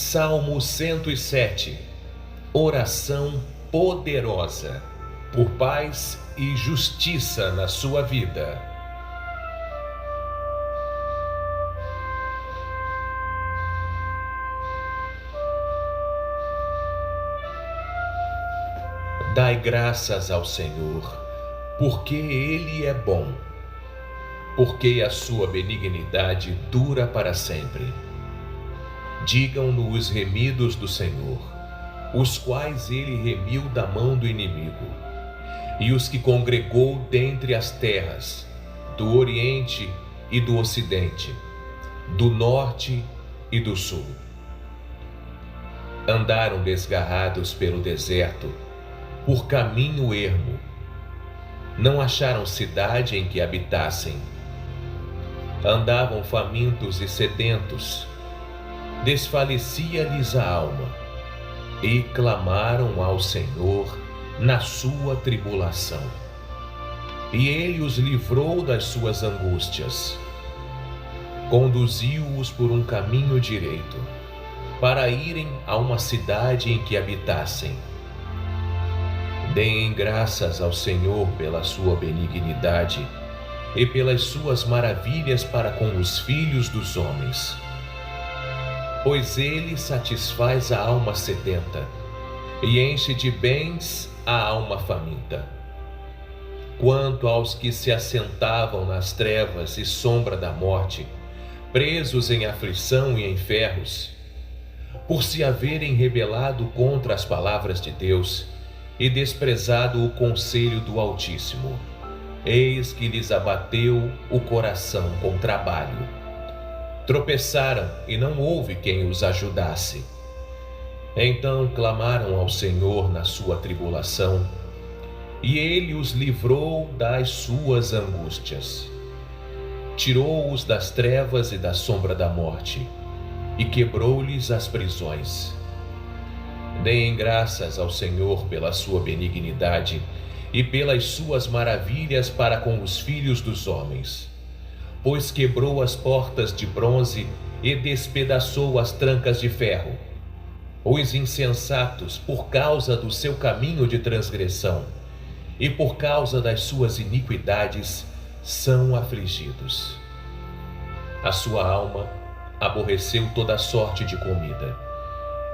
Salmo 107. Oração poderosa por paz e justiça na sua vida. Dai graças ao Senhor, porque Ele é bom, porque a sua benignidade dura para sempre. Digam-no os remidos do Senhor, os quais Ele remiu da mão do inimigo, e os que congregou dentre as terras, do Oriente e do Ocidente, do Norte e do Sul. Andaram desgarrados pelo deserto, por caminho ermo. Não acharam cidade em que habitassem. Andavam famintos e sedentos. Desfalecia-lhes a alma, e clamaram ao Senhor na sua tribulação. E Ele os livrou das suas angústias. Conduziu-os por um caminho direito, para irem a uma cidade em que habitassem. Deem graças ao Senhor pela sua benignidade e pelas suas maravilhas para com os filhos dos homens. Pois Ele satisfaz a alma sedenta e enche de bens a alma faminta. Quanto aos que se assentavam nas trevas e sombra da morte, presos em aflição e em ferros, por se haverem rebelado contra as palavras de Deus e desprezado o conselho do Altíssimo, eis que lhes abateu o coração com trabalho. Tropeçaram e não houve quem os ajudasse. Então clamaram ao Senhor na sua tribulação, e Ele os livrou das suas angústias. Tirou-os das trevas e da sombra da morte, e quebrou-lhes as prisões. Deem graças ao Senhor pela sua benignidade e pelas suas maravilhas para com os filhos dos homens, pois quebrou as portas de bronze e despedaçou as trancas de ferro. Os insensatos, por causa do seu caminho de transgressão e por causa das suas iniquidades, são afligidos. A sua alma aborreceu toda sorte de comida,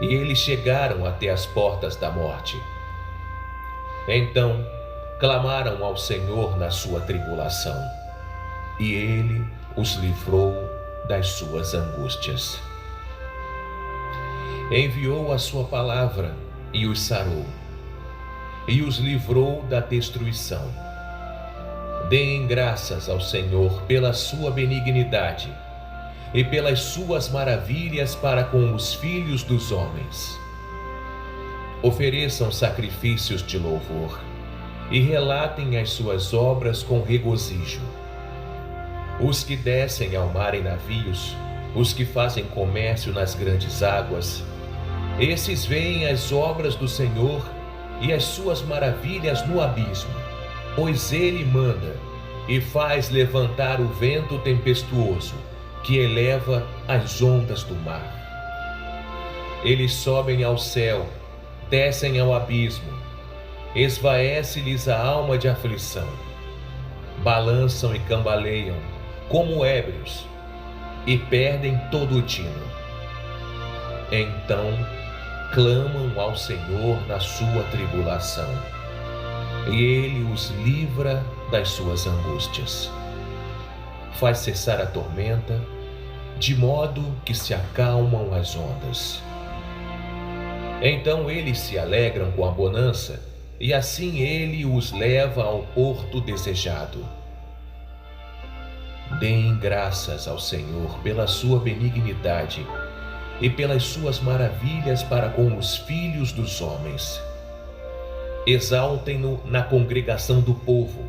e eles chegaram até as portas da morte. Então clamaram ao Senhor na sua tribulação, e Ele os livrou das suas angústias. Enviou a sua palavra e os sarou, e os livrou da destruição. Deem graças ao Senhor pela sua benignidade e pelas suas maravilhas para com os filhos dos homens. Ofereçam sacrifícios de louvor e relatem as suas obras com regozijo. Os que descem ao mar em navios, os que fazem comércio nas grandes águas, esses veem as obras do Senhor e as suas maravilhas no abismo, pois Ele manda e faz levantar o vento tempestuoso, que eleva as ondas do mar. Eles sobem ao céu, descem ao abismo, esvaece-lhes a alma de aflição. Balançam e cambaleiam, como ébrios, e perdem todo o tino. Então clamam ao Senhor na sua tribulação, e Ele os livra das suas angústias. Faz cessar a tormenta, de modo que se acalmam as ondas. Então eles se alegram com a bonança, e assim Ele os leva ao porto desejado. Deem graças ao Senhor pela sua benignidade e pelas suas maravilhas para com os filhos dos homens. Exaltem-no na congregação do povo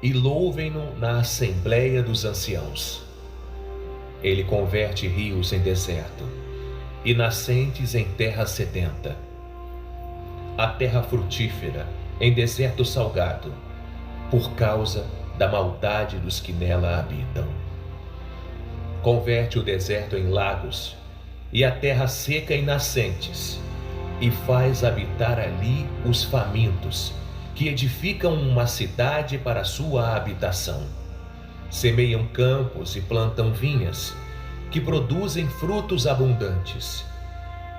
e louvem-no na assembleia dos anciãos. Ele converte rios em deserto e nascentes em terra sedenta. A terra frutífera em deserto salgado, por causa da maldade dos que nela habitam. Converte o deserto em lagos e a terra seca em nascentes, e faz habitar ali os famintos, que edificam uma cidade para sua habitação. Semeiam campos e plantam vinhas, que produzem frutos abundantes.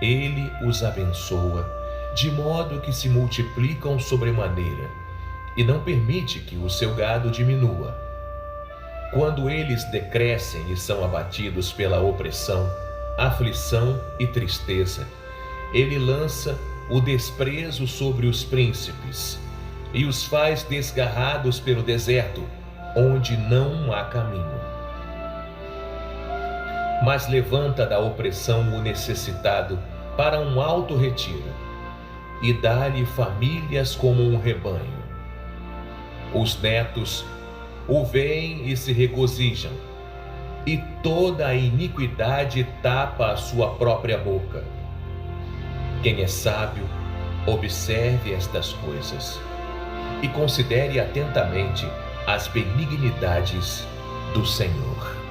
Ele os abençoa, de modo que se multiplicam sobremaneira, e não permite que o seu gado diminua. Quando eles decrescem e são abatidos pela opressão, aflição e tristeza, ele lança o desprezo sobre os príncipes e os faz desgarrados pelo deserto, onde não há caminho. Mas levanta da opressão o necessitado para um alto retiro e dá-lhe famílias como um rebanho. Os netos o veem e se regozijam, e toda a iniquidade tapa a sua própria boca. Quem é sábio, observe estas coisas e considere atentamente as benignidades do Senhor.